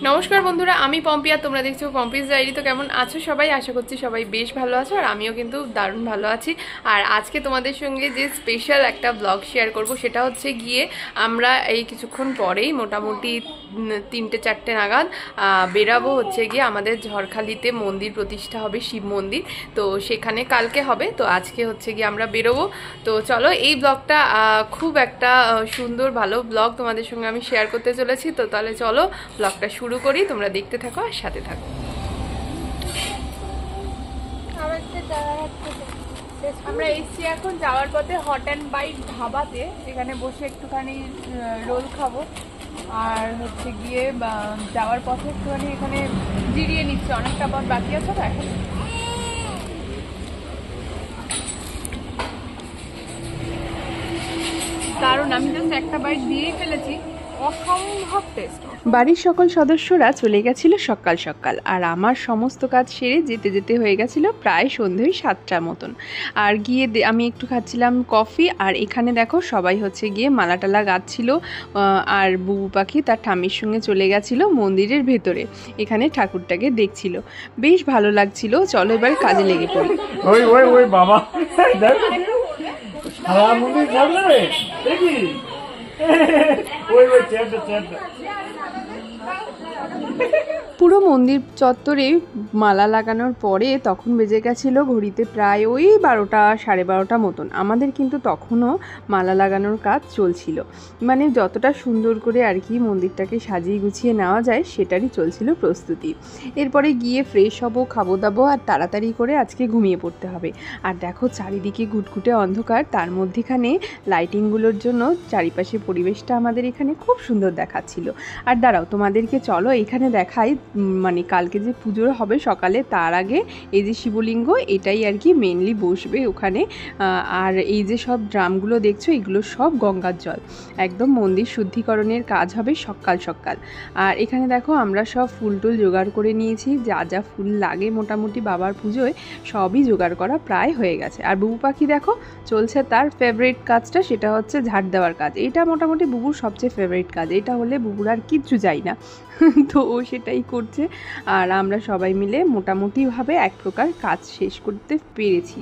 নমস্কার বন্ধুরা, আমি পম্পি আর তোমরা দেখছো পম্পিস ডায়েরি। তো কেমন আছো সবাই? আশা করছি সবাই বেশ ভালো আছো, আর আমিও কিন্তু দারুণ ভালো আছি। আর আজকে তোমাদের সঙ্গে যে স্পেশাল একটা ব্লগ শেয়ার করব সেটা হচ্ছে গিয়ে আমরা এই কিছুক্ষণ পরেই মোটামুটি 3-4টে নাগাদ বেরাবো হচ্ছে গিয়ে আমাদের ঝড়খালিতে মন্দির প্রতিষ্ঠা হবে, শিব মন্দির। তো সেখানে কালকে হবে, তো আজকে হচ্ছে গিয়ে আমরা বেরোবো। তো চলো, এই ব্লগটা খুব একটা সুন্দর ভালো ব্লগ তোমাদের সঙ্গে আমি শেয়ার করতে চলেছি। তো তাহলে চলো ব্লগটা শুরু করি, তোমরা দেখতে থাকো আর সাথে থাকো। আমরা এসছি এখন যাওয়ার পথে হট অ্যান্ড বাইট ধাবাতে, এখানে বসে একটুখানি রোল খাবো। আর হচ্ছে গিয়ে যাওয়ার পথে একটুখানি এখানে জিরিয়ে নিচ্ছে, অনেকটা পথ বাকি আছে তো এখন। কারণ আমি জাস্ট একটা বাইট দিয়েই ফেলেছি, অসম্ভব টেস্ট। বাড়ির সকল সদস্যরা চলে গেছিল সকাল সকাল, আর আমার সমস্ত কাজ সেরে যেতে যেতে হয়ে গেছিল প্রায় সন্ধ্যে 7টার মতন। আর গিয়ে আমি একটু খাচ্ছিলাম কফি, আর এখানে দেখো সবাই হচ্ছে গিয়ে মালাটালা গাচ্ছিল। আর বুবু পাখি তার ঠাম্মির সঙ্গে চলে গেছিল মন্দিরের ভেতরে, এখানে ঠাকুরটাকে দেখছিল, বেশ ভালো লাগছিল। চলো এবার কাজে লেগে পড়ি। ওই ওই ওই বাবা সারা মন্দির ছাড়লে দেখি ওই ওই চেয়ারটা চেয়ারটা। পুরো মন্দির চত্বরে মালা লাগানোর পরে তখন বেজে গেছিলো ঘড়িতে প্রায় ওই 12টা 12:30 মতন। আমাদের কিন্তু তখনও মালা লাগানোর কাজ চলছিল, মানে যতটা সুন্দর করে আর কি মন্দিরটাকে সাজিয়ে গুছিয়ে নেওয়া যায় সেটারই চলছিল প্রস্তুতি। এরপরে গিয়ে ফ্রেশ হবো, খাবো দাবো, আর তাড়াতাড়ি করে আজকে ঘুমিয়ে পড়তে হবে। আর দেখো চারিদিকে ঘুটঘুটে অন্ধকার, তার মধ্যেখানে লাইটিংগুলোর জন্য চারিপাশে পরিবেশটা আমাদের এখানে খুব সুন্দর দেখাচ্ছিল। আর দাঁড়াও তোমাদেরকে চলো এখানে দেখাই, মানে কালকে যে পুজো হবে সকালে তার আগে এই যে শিবলিঙ্গ, এটাই আর কি মেনলি বসবে ওখানে। আর এই যে সব ড্রামগুলো দেখছো এগুলো সব গঙ্গার জল, একদম মন্দির শুদ্ধিকরণের কাজ হবে সকাল সকাল। আর এখানে দেখো আমরা সব ফুল টুল জোগাড় করে নিয়েছি, যা যা ফুল লাগে মোটামুটি বাবার পুজোয় সবই জোগাড় করা প্রায় হয়ে গেছে। আর বুবু পাখি দেখো চলছে তার ফেভারিট কাজটা, সেটা হচ্ছে ঝাড় দেওয়ার কাজ। এটা মোটামুটি বুবুর সবচেয়ে ফেভারিট কাজ, এটা হলে বুবুর আর কিচ্ছু চাই না। তো ও সেটাই করছে, আর আমরা সবাই মিলে মোটামুটিভাবে এক প্রকার কাজ শেষ করতে পেরেছি।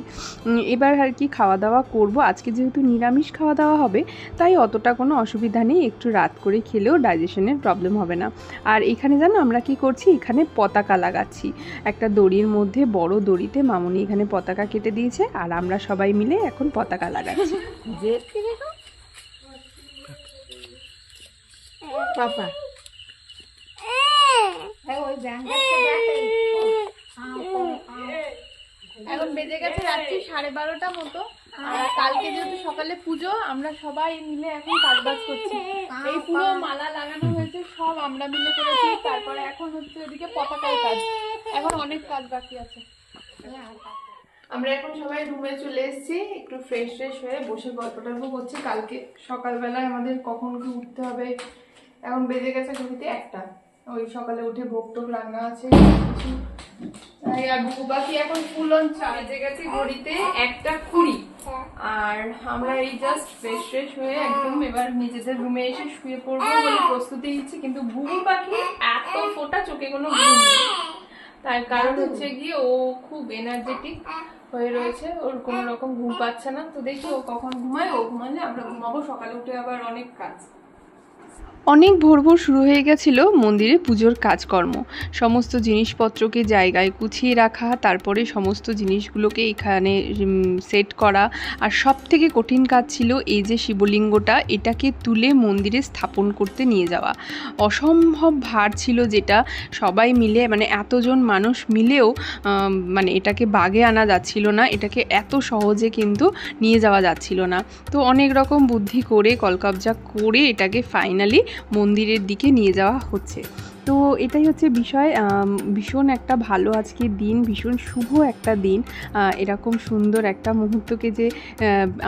এবার আর কি খাওয়া দাওয়া করব। আজকে যেহেতু নিরামিষ খাওয়া দাওয়া হবে তাই অতটা কোনো অসুবিধা নেই, একটু রাত করে খেলেও ডাইজেশনের প্রবলেম হবে না। আর এখানে জানো আমরা কি করছি, এখানে পতাকা লাগাচ্ছি একটা দড়ির মধ্যে, বড় দড়িতে মামুনি এখানে পতাকা কেটে দিয়েছে, আর আমরা সবাই মিলে এখন পতাকা লাগাচ্ছি। পাপা এখন বেজে গেছে রাত্রি 12:30 মতো। আর কালকে যেহেতু সকালে পুজো, আমরা সবাই মিলে এখন কাজবাজ করছি। এই পুরো মালা লাগানো হয়েছে, সব আমরা মিলে করেছি। তারপরে এখন হচ্ছে ওদিকে পতাকার কাজ, এখন অনেক কাজ বাকি আছে। আমরা এখন সবাই রুমে চলে এসেছি, একটু ফ্রেশ হয়ে বসে গল্প টল্প করছি। কালকে সকালবেলায় আমাদের কখন কি উঠতে হবে, এখন বেজে গেছে ঘড়িতে 1টা। ওই সকালে উঠে ভোগ টোক রান্না আছে কিছু। আর বুবু পাখি এখন ফুল অন বেজে গেছে ঘড়িতে 1:20। আর আমরা এই জাস্ট ফ্রেশ হয়ে একদম এবার নিজেদের রুমে এসে শুয়ে পড়বো বলে প্রস্তুতি নিচ্ছি। কিন্তু বুবু পাখি এত ফোটা চোখে কোনো ঘুম নেই, তার কারণ হচ্ছে গিয়ে ও খুব এনার্জেটিক হয়ে রয়েছে, ওর কোনো রকম ঘুম পাচ্ছে না। তো দেখি ও কখন ঘুমায়, ও ঘুমালে আমরা ঘুমাবো, সকালে উঠে আবার অনেক কাজ। অনেক ভোর শুরু হয়ে গেছিল মন্দিরে পুজোর কাজকর্ম, সমস্ত জিনিসপত্রকে জায়গায় গুছিয়ে রাখা, তারপরে সমস্ত জিনিসগুলোকে এখানে সেট করা। আর সব থেকে কঠিন কাজ ছিল এই যে শিবলিঙ্গটা, এটাকে তুলে মন্দিরে স্থাপন করতে নিয়ে যাওয়া। অসম্ভব ভার ছিল, যেটা সবাই মিলে মানে এতজন মানুষ মিলেও মানে এটাকে বাগে আনা যাচ্ছিল না, এটাকে এত সহজে কিন্তু নিয়ে যাওয়া যাচ্ছিল না। তো অনেক রকম বুদ্ধি করে কলকবজা করে এটাকে ফাইনালি মন্দিরের দিকে নিয়ে যাওয়া হচ্ছে। তো এটাই হচ্ছে বিষয়। ভীষণ একটা ভালো আজকের দিন, ভীষণ শুভ একটা দিন। এরকম সুন্দর একটা মুহূর্তকে যে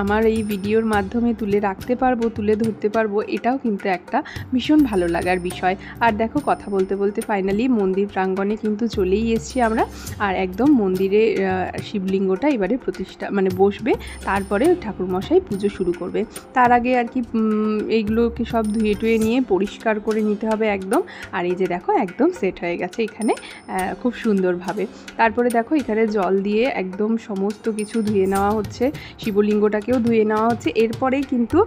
আমার এই ভিডিওর মাধ্যমে তুলে রাখতে পারবো, তুলে ধরতে পারবো, এটাও কিন্তু একটা ভীষণ ভালো লাগার বিষয়। আর দেখো কথা বলতে বলতে ফাইনালি মন্দির প্রাঙ্গণে কিন্তু চলেই এসেছি আমরা। আর একদম মন্দিরে শিবলিঙ্গটা এবারে প্রতিষ্ঠা মানে বসবে, তারপরে ঠাকুরমশাই পুজো শুরু করবে। তার আগে আর কি এইগুলোকে সব ধুয়ে টুয়ে নিয়ে পরিষ্কার করে নিতে হবে একদম। আর এই যে যে দেখো একদম সেট হয়ে গেছে এখানে খুব সুন্দরভাবে। তারপরে দেখো এখানে জল দিয়ে একদম সমস্ত কিছু ধুয়ে নেওয়া হচ্ছে, শিবলিঙ্গটাকেও ধুয়ে নেওয়া হচ্ছে। এরপরেই কিন্তু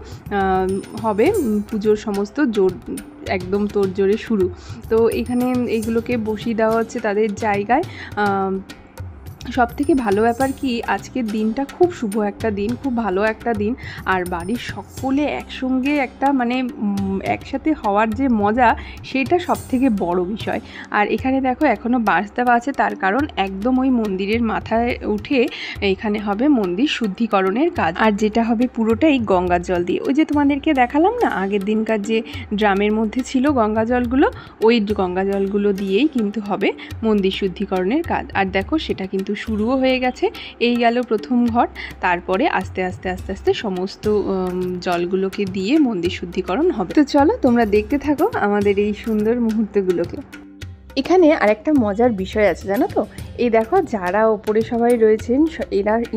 হবে পুজোর সমস্ত একদম তোড়জোড়ে শুরু। তো এখানে এইগুলোকে বসিয়ে দেওয়া হচ্ছে তাদের জায়গায়। সব থেকে ভালো ব্যাপার কি, আজকের দিনটা খুব শুভ একটা দিন, খুব ভালো একটা দিন। আর বাড়ির সকলে একসঙ্গে একটা মানে একসাথে হওয়ার যে মজা, সেটা সব থেকে বড় বিষয়। আর এখানে দেখো এখনও বাঁশ দেওয়া আছে, তার কারণ একদম ওই মন্দিরের মাথায় উঠে এখানে হবে মন্দির শুদ্ধিকরণের কাজ। আর যেটা হবে পুরোটাই গঙ্গার জল দিয়ে। ওই যে তোমাদেরকে দেখালাম না আগের দিনকার যে ড্রামের মধ্যে ছিল গঙ্গা জলগুলো, ওই গঙ্গা জলগুলো দিয়েই কিন্তু হবে মন্দির শুদ্ধিকরণের কাজ। আর দেখো সেটা কিন্তু শুরুও হয়ে গেছে। এই গেল প্রথম ঘট, তারপরে আস্তে আস্তে আস্তে আস্তে সমস্ত জলগুলোকে দিয়ে মন্দির শুদ্ধিকরণ হবে। তো চলো তোমরা দেখতে থাকো আমাদের এই সুন্দর মুহূর্তগুলোকে। এখানে আরেকটা মজার বিষয় আছে জানো তো, এই দেখো যারা ওপরে সবাই রয়েছেন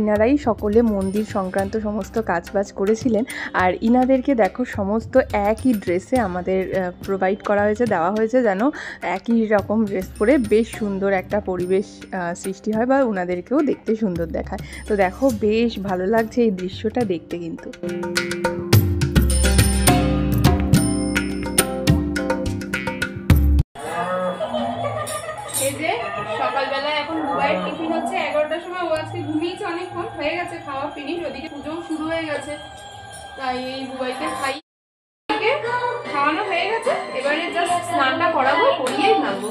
ইনারাই সকলে মন্দির সংক্রান্ত সমস্ত কাজবাজ করেছিলেন। আর ইনাদেরকে দেখো সমস্ত একই ড্রেসে আমাদের প্রোভাইড করা হয়েছে, দেওয়া হয়েছে, যেন একই রকম ড্রেস পরে বেশ সুন্দর একটা পরিবেশ সৃষ্টি হয় বা ওনাদেরকেও দেখতে সুন্দর দেখায়। তো দেখো বেশ ভালো লাগছে এই দৃশ্যটা দেখতে কিন্তু। এই যে সকালবেলা এখন বুবাইয়ের টিফিন হচ্ছে 11টার সময়। ও আজকে ঘুমিয়েছে অনেকক্ষণ, হয়ে গেছে খাওয়া ফিনিশ, ওদিকে পুজোও শুরু হয়ে গেছে। তাই এই বুবাইকে খাওয়ানো হয়ে গেছে, এবারে জাস্ট স্নানটা করাবো, করিয়েই নামবো।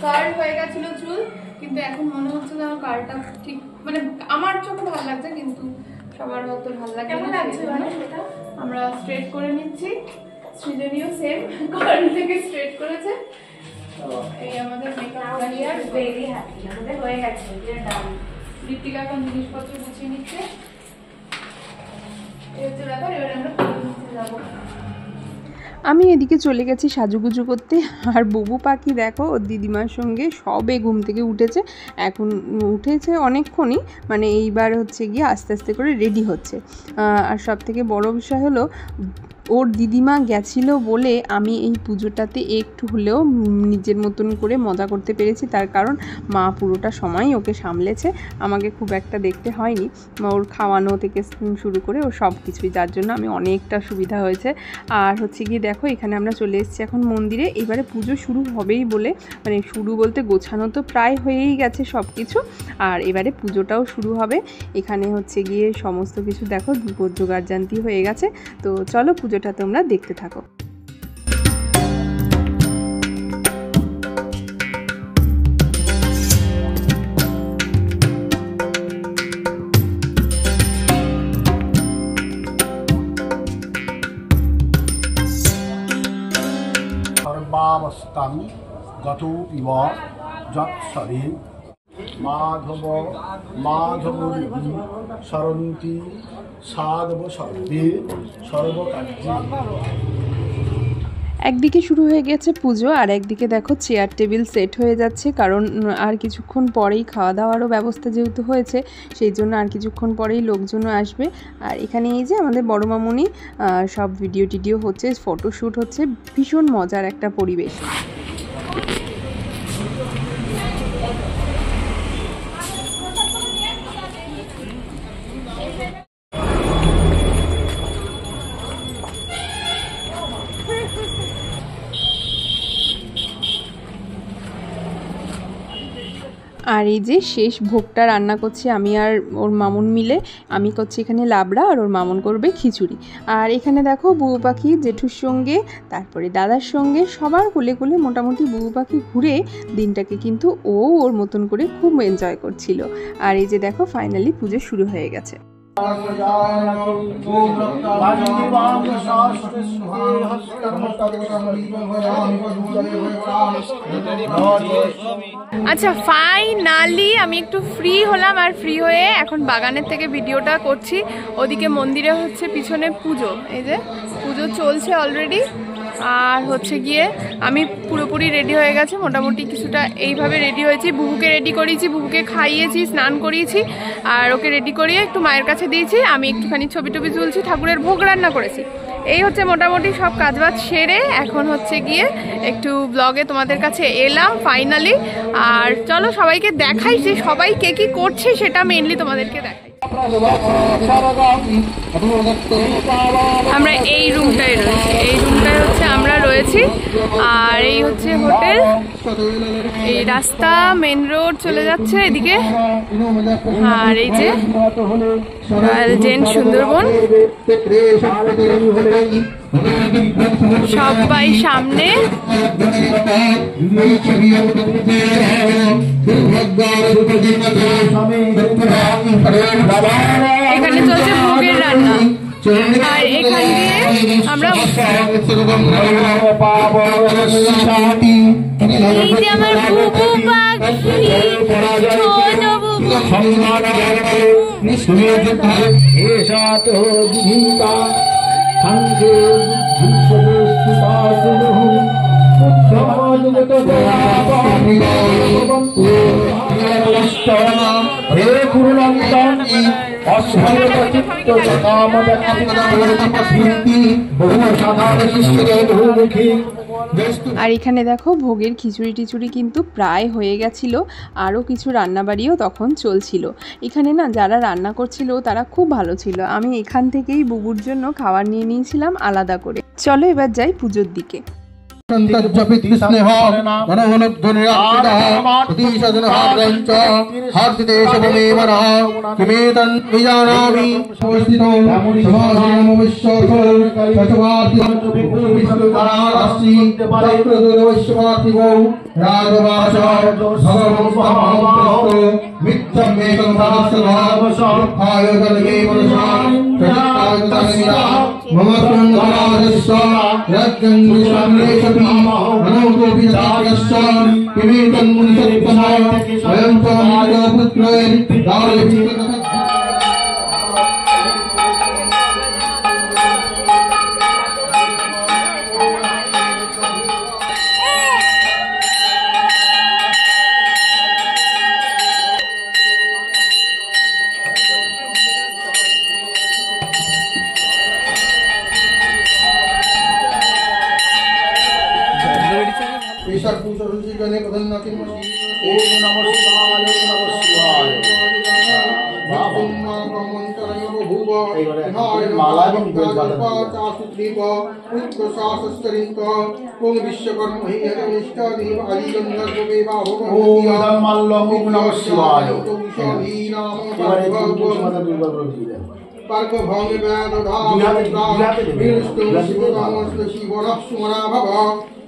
কার্ল হয়ে গেছিল চুল, কিন্তু এখন মনে হচ্ছে যে আমার কার্লটা ঠিক মানে আমার চোখে ভালো লাগছে, কিন্তু সবার হয়তো ভালো লাগে। কেমন লাগছে এটা? আমরা স্ট্রেট করে নিচ্ছি, সৃজনীয় সেম কার্ল থেকে স্ট্রেট করেছে। তো এই আমাদের মেকআপ ভেরি হ্যাপি, আমাদের হয়ে গেছে। ঋতিকা এখন জিনিসপত্র গুছিয়ে নিচ্ছে, এই হচ্ছে ব্যাপার। এবার আমরা পুজো যাবো। আমি এদিকে চলে গেছি সাজুগুজু করতে। আর বুবু পাখি দেখো ওর দিদিমার সঙ্গে সবে ঘুম থেকে উঠেছে, এখন উঠেছে অনেকক্ষণই, মানে এইবার হচ্ছে গিয়ে আস্তে আস্তে করে রেডি হচ্ছে। আর সব থেকে বড় বিষয় হলো ওর দিদিমা গেছিল বলে আমি এই পুজোটাতে একটু হলেও নিজের মতন করে মজা করতে পেরেছি। তার কারণ মা পুরোটা সময়ই ওকে সামলেছে, আমাকে খুব একটা দেখতে হয়নি। ওর খাওয়ানো থেকে শুরু করে ওর সব কিছুই, যার জন্য আমি অনেকটা সুবিধা হয়েছে। আর হচ্ছে গিয়ে দেখো এখানে আমরা চলে এসেছি এখন মন্দিরে। এবারে পুজো শুরু হবেই বলে, মানে শুরু বলতে গোছানো তো প্রায় হয়েই গেছে সব কিছু, আর এবারে পুজোটাও শুরু হবে। এখানে হচ্ছে গিয়ে সমস্ত কিছু দেখো ধূপোর জোগাড় জান্তি হয়ে গেছে। তো চলো পুজোটা তোমরা দেখতে থাকো। সর্বাবস্থাং গতো ইব যৎসরে মাধব মাধবী সরন্তি সাধব সর্বে সর্বকার্যে। একদিকে শুরু হয়ে গেছে পুজো, আর একদিকে দেখো চেয়ার টেবিল সেট হয়ে যাচ্ছে, কারণ আর কিছুক্ষণ পরেই খাওয়া দাওয়ারও ব্যবস্থা যেহেতু হয়েছে, সেই জন্য আর কিছুক্ষণ পরেই লোকজনও আসবে। আর এখানে এই যে আমাদের বড় মামুনি সব ভিডিও টিডিও হচ্ছে, ফটোশ্যুট হচ্ছে, ভীষণ মজার একটা পরিবেশ। আর এই যে শেষ ভোগটা রান্না করছি আমি আর ওর মামুন মিলে। আমি করছি এখানে লাবড়া, আর ওর মামুন করবে খিচুড়ি। আর এখানে দেখো বুবু পাখি জেঠুর সঙ্গে, তারপরে দাদার সঙ্গে সবার কোলে কোলে মোটামুটি বুবু পাখি ঘুরে দিনটাকে কিন্তু ও ওর মতন করে খুব এনজয় করছিল। আর এই যে দেখো ফাইনালি পুজো শুরু হয়ে গেছে। আচ্ছা, ফাইনালি আমি একটু ফ্রি হলাম, আর ফ্রি হয়ে এখন বাগানের থেকে ভিডিওটা করছি। ওদিকে মন্দিরে হচ্ছে পিছনে পুজো, এই যে পুজো চলছে অলরেডি। আর হচ্ছে গিয়ে আমি পুরোপুরি রেডি হয়ে গেছে, মোটামুটি কিছুটা এইভাবে রেডি হয়েছি। বুবুকে রেডি করিয়েছি, বুবুকে খাইয়েছি, স্নান করিয়েছি, আর ওকে রেডি করিয়ে একটু মায়ের কাছে দিয়েছি। আমি একটুখানি ছবি টবি তুলছি, ঠাকুরের ভোগ রান্না করেছি। এই হচ্ছে মোটামুটি সব কাজবাজ সেরে এখন হচ্ছে গিয়ে একটু ব্লগে তোমাদের কাছে এলাম ফাইনালি। আর চলো সবাইকে দেখাই যে সবাই কে কি করছে, সেটা মেইনলি তোমাদেরকে দেখাই। আমরা এই রুমটায় রয়েছি, এই রুমটায় হচ্ছে আমরা রয়েছি। আর এই হচ্ছে হোটেল, এই রাস্তা মেন রোড চলে যাচ্ছে এদিকে। আর এই যে রয়্যাল জেন সুন্দরবন, সবাই সামনে। এখানে চলছে ভোগের রান্না, আর এখান দিয়ে আমরা এই যে আমার বুবু পাখি, ছোট বুবু। আর এখানে দেখো ভোগের খিচুড়ি টিচুড়ি কিন্তু প্রায় হয়ে গেছিল, আরও কিছু রান্নাবাড়িও তখন চলছিল। এখানে না যারা রান্না করছিল তারা খুব ভালো ছিল। আমি এখান থেকেই বুবুর জন্য খাবার নিয়ে নিয়েছিলাম আলাদা করে। চলো এবার যাই পুজোর দিকে।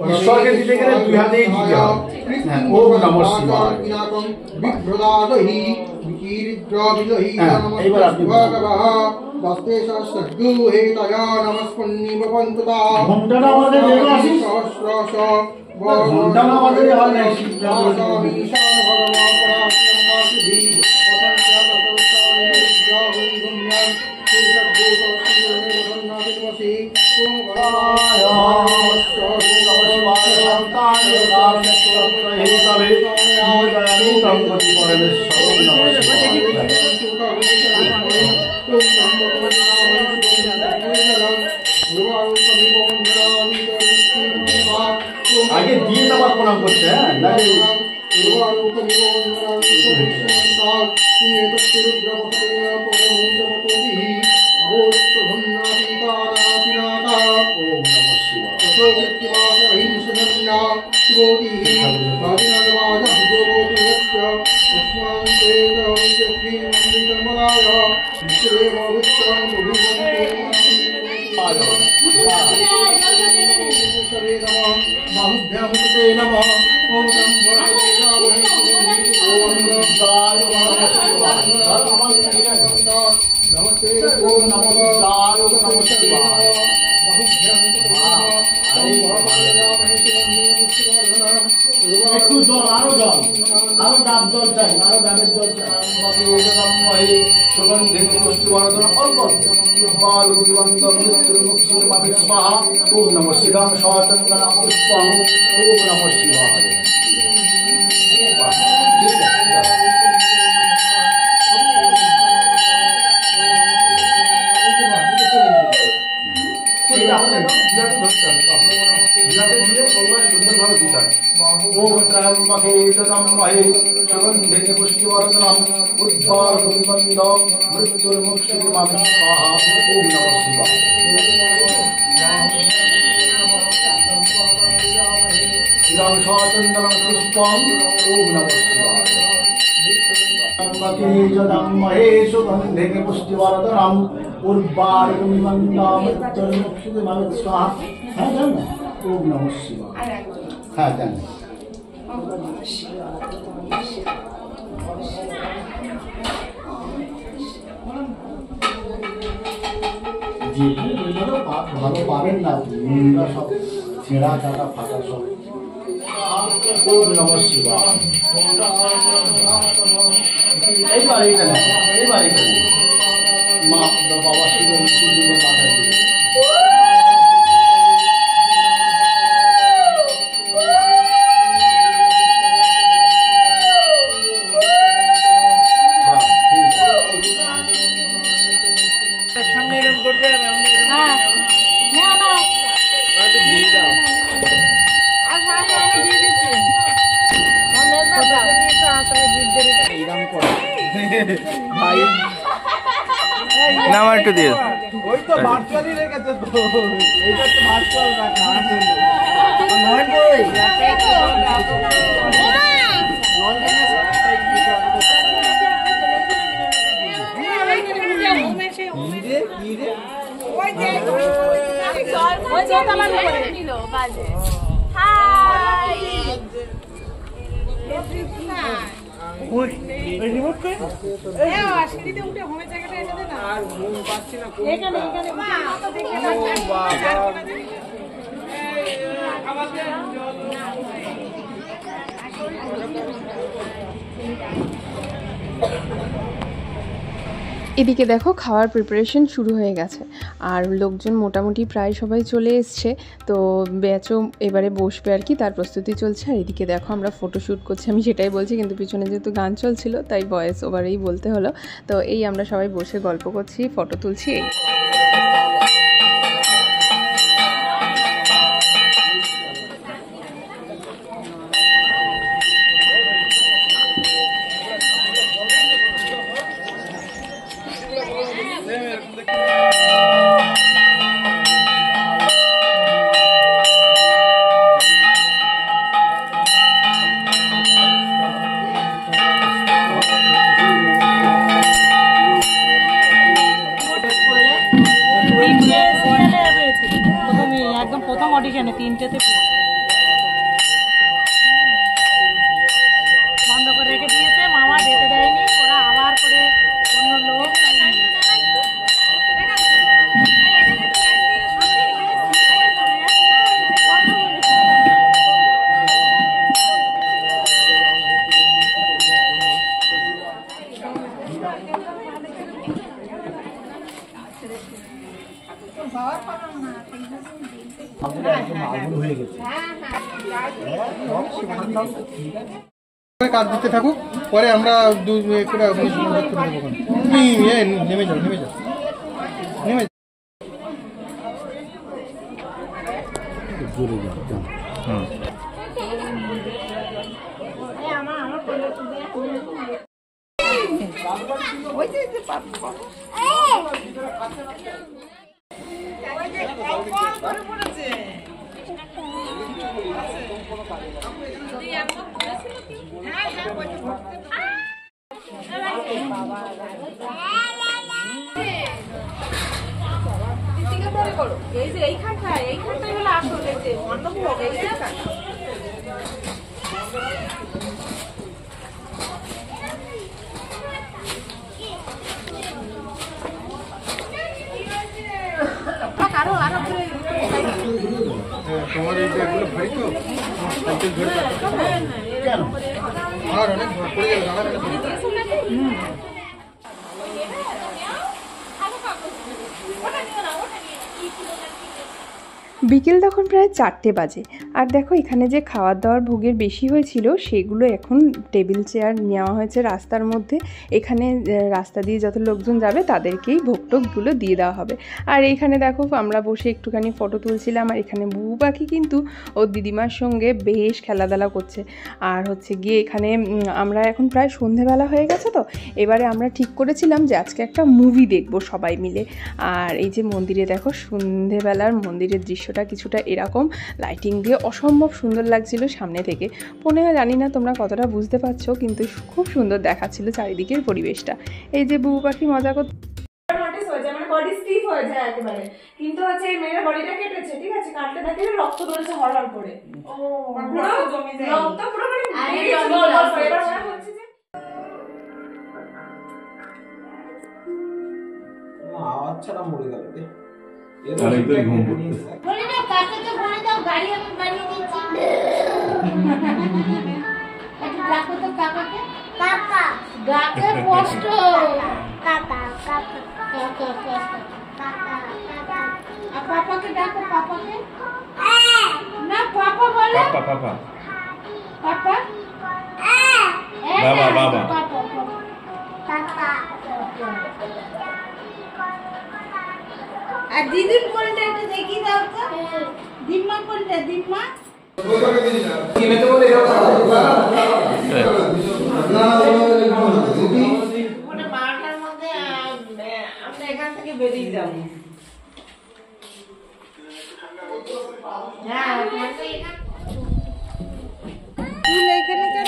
ঈশ্বরকে দিতে গেলে দুই হাতেই দিতে হবে। ওম নমঃ শিবায়। এইবার আপনি ঘন্টাটা আমাদের ঘন্টা আমাদের হয় না। আগে দিয়ে আবার প্রণাম করতে, হ্যাঁ ওম নমো বুদ্ধায় ওম নমো শিবায় একটু জল আরো ডাব জল চাই আরো ডাবের জল চাই সুগন্ধি পুষ্টিবর্ধন অল্প স্বাহা ওম নমঃ শিবায় সচন্দন পুষ্পং ওম নমঃ শিবায় সুগন্ধি পুষ্টিবর্ধনম উদ্বারুবন্ধ মৃত্যুর্মুক্ষিমামি স্বাহা ওম নমঃ শিবায় সচন্দন পুষ্পম ওম নমঃ শিবায় সুগন্ধি পুষ্টিবর্ধনম উদ্বারুবন্ধ মৃত্যুর্মুক্ষিমামি স্বাহা। হ্যাঁ জান না ওম নমঃ শিবায়। হ্যাঁ জান ভালো পাবেন না সব ছেঁড়া কাটা ফাটা সব। ওম নমঃ শিবায়। এইবার এখানে মা বাবা শিব মাথায় নাম একটু দিয়ে ওই তো ভার্চুয়ালি রেখেছে তো এইটা তো ভার্চুয়াল রাখা আছে এদিকে দেখো খাওয়ার প্রিপারেশন শুরু হয়ে গেছে আর লোকজন মোটামুটি প্রায় সবাই চলে এসছে, তো ব্যাচও এবারে বসবে আর কি, তার প্রস্তুতি চলছে। আর এদিকে দেখো আমরা ফটোশ্যুট করছি, আমি সেটাই বলছি কিন্তু পিছনে যেহেতু গান চলছিল তাই ভয়েস ওভারেই বলতে হলো। তো এই আমরা সবাই বসে গল্প করছি, ফটো তুলছি। প্রথম অডিশনে তিনটেতে বন্ধ করে রেখে দিয়েছে, মামা যেতে দেয়নি, ওরা আবার করে অন্য লোক কাজ দিতে থাকুক, পরে আমরা নেমে যাও এইখানটায় হলো আসলে মণ্ডপ হ্যাঁ, তোমার এই ব্যাগগুলো ভারী তো, তোমার সাইকেল ধরে রাখতে হবে। কেন? আর অনেক ভর পড়ে যাবে, আমার একটা পড়ে যাবে। বিকেল তখন প্রায় 4টে বাজে। আর দেখো এখানে যে খাওয়ার দাওয়ার ভোগের বেশি হয়েছিল সেগুলো এখন টেবিল চেয়ার নেওয়া হয়েছে রাস্তার মধ্যে। এখানে রাস্তা দিয়ে যত লোকজন যাবে তাদেরকেই ভোগ টোকগুলো দিয়ে দেওয়া হবে। আর এইখানে দেখো আমরা বসে একটুখানি ফটো তুলছিলাম। আর এখানে বুবু পাখি কিন্তু ওর দিদিমার সঙ্গে বেশ খেলাধুলা করছে। আর হচ্ছে গিয়ে এখানে আমরা এখন প্রায় সন্ধেবেলা হয়ে গেছে, তো এবারে আমরা ঠিক করেছিলাম যে আজকে একটা মুভি দেখবো সবাই মিলে। আর এই যে মন্দিরে দেখো সন্ধেবেলার মন্দিরের দৃশ্যটা কিছুটা এরকম লাইটিং দিয়ে অসম্ভব সুন্দর লাগছিল সামনে থেকে। মনে হয় জানি না তোমরা কতটা বুঝতে পারছো, কিন্তু খুব সুন্দর দেখাচ্ছিল চারিদিকের পরিবেশটা। এই যে বুবু পাখি মজা করতে বডি স্টিফ হয়ে যায় একেবারে, কিন্তু হচ্ছে এই মেয়ের বডিটা কেটেছে, ঠিক আছে, কাটতে দেখে রক্ত বেরোচ্ছে হরহর করে। ও রক্ত পুরো মানে এবার মনে হচ্ছে যে আওয়াজ ছাড়া মরে গেল রে। আরেকবার ঘুম পড়বে। বলে দাও কাকাকে বলে দাও গাড়ি আমি বানিয়ে দিচ্ছি। একটু ডাকো তো কাকাকে। কাকা ডাকে কষ্ট। কাকা কাকা কাকা কাকা কাকা। আর পাপাকে ডাকো, পাপাকে। না পাপা বলে। পাপা পাপা পাপা। বাবা বাবা। পাপা পাপা। আর দিদির কোলটা একটু দেখিয়ে দাও তো। দিম্মা কোলটা, দিম্মা। মানে 12টার মধ্যে আমরা এখান থেকে বেরিয়ে যাব। হ্যাঁ তুই এখানে কেন?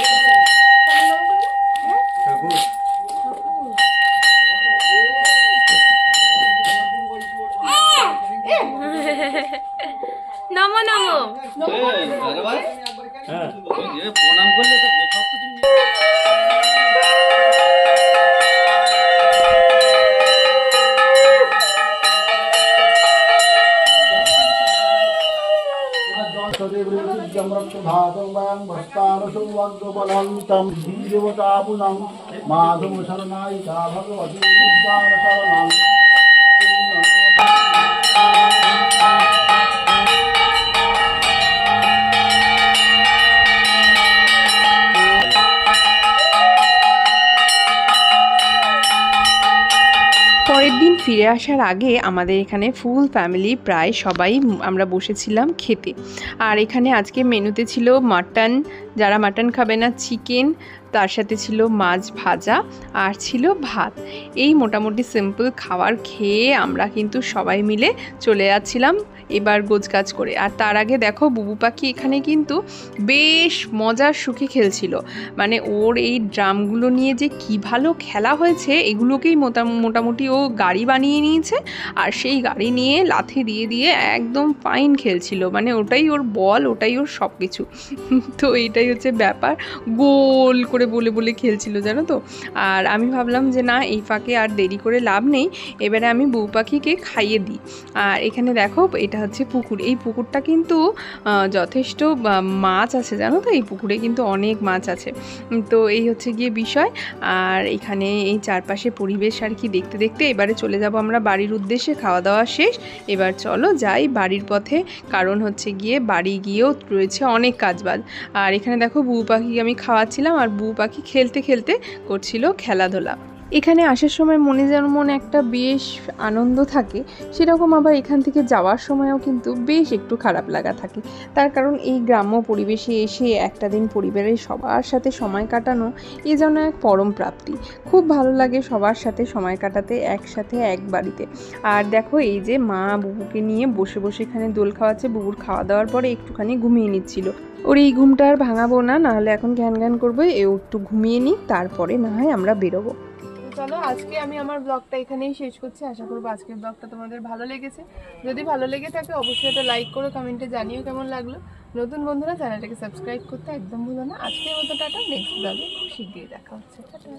নমো নমো। প্রণাম করলে তো সব তো তুমি মাধব শরণায়িকা ভগবতী বিদ্যার শরণাং। পরের দিন ফিরে আসার আগে আমাদের এখানে ফুল ফ্যামিলি প্রায় সবাই আমরা বসেছিলাম খেতে। আর এখানে আজকে মেনুতে ছিল মাটন, যারা মাটন খাবে না চিকেন, তার সাথে ছিল মাছ ভাজা আর ছিল ভাত। এই মোটামুটি সিম্পল খাবার খেয়ে আমরা কিন্তু সবাই মিলে চলে যাচ্ছিলাম এবার গোছগাছ করে। আর তার আগে দেখো বুবু পাখি এখানে কিন্তু বেশ মজার সুখে খেলছিল। মানে ওর এই ড্রামগুলো নিয়ে যে কি ভালো খেলা হয়েছে, এগুলোকেই মোটামুটি ও গাড়ি বানিয়ে নিয়েছে। আর সেই গাড়ি নিয়ে লাথি দিয়ে দিয়ে একদম ফাইন খেলছিল। মানে ওটাই ওর বল, ওটাই ওর সব কিছু। তো এইটাই হচ্ছে ব্যাপার, গোল করে বলে বলে খেলছিল জানো তো। আর আমি ভাবলাম যে না, এই ফাঁকে আর দেরি করে লাভ নেই, এবারে আমি বউ পাখিকে খাইয়ে দিই। আর এখানে দেখো এটা হচ্ছে পুকুর। এই পুকুরটা কিন্তু যথেষ্ট মাছ আছে জানো তো, এই পুকুরে কিন্তু অনেক মাছ আছে। তো এই হচ্ছে গিয়ে বিষয়। আর এখানে এই চারপাশে পরিবেশ আর কি দেখতে দেখতে এবারে চলে যাব আমরা বাড়ির উদ্দেশ্যে। খাওয়া দাওয়া শেষ, এবার চলো যাই বাড়ির পথে, কারণ হচ্ছে গিয়ে বাড়ি গিয়েও রয়েছে অনেক কাজবাজ। আর এখানে দেখো বুবু পাখি আমি খাওয়াচ্ছিলাম আর বুবু পাখি খেলতে খেলতে করছিল খেলাধুলা। এখানে আসার সময় মনে যেমন একটা বেশ আনন্দ থাকে, সেরকম আবার এখান থেকে যাওয়ার সময়ও কিন্তু বেশ একটু খারাপ লাগা থাকে। তার কারণ এই গ্রাম্য পরিবেশে এসে একটা দিন পরিবারের সবার সাথে সময় কাটানো এ যেন এক পরম প্রাপ্তি। খুব ভালো লাগে সবার সাথে সময় কাটাতে একসাথে এক বাড়িতে। আর দেখো এই যে মা বুবুকে নিয়ে বসে বসে এখানে দোল খাওয়াচ্ছে। বুবুর খাওয়া দাওয়ার পরে একটুখানি ঘুমিয়ে নিচ্ছিল। ওর এই ঘুমটা আর ভাঙাবো না, নাহলে এখন জ্ঞান জ্ঞান করবো। একটু ঘুমিয়ে নিই, তারপরে না হয় আমরা বেরোবো। চলো আজকে আমি আমার ব্লগটা এখানেই শেষ করছি। আশা করবো আজকের ব্লগটা তোমাদের ভালো লেগেছে। যদি ভালো লেগে থাকে অবশ্যই একটা লাইক করো, কমেন্টে জানিও কেমন লাগলো। নতুন বন্ধুরা চ্যানেলটাকে সাবস্ক্রাইব করতে একদম ভুলো না। আজকের মতো টাটা, নেক্সট ব্লগে খুব শিগগিরই দেখা হচ্ছে। টাটা।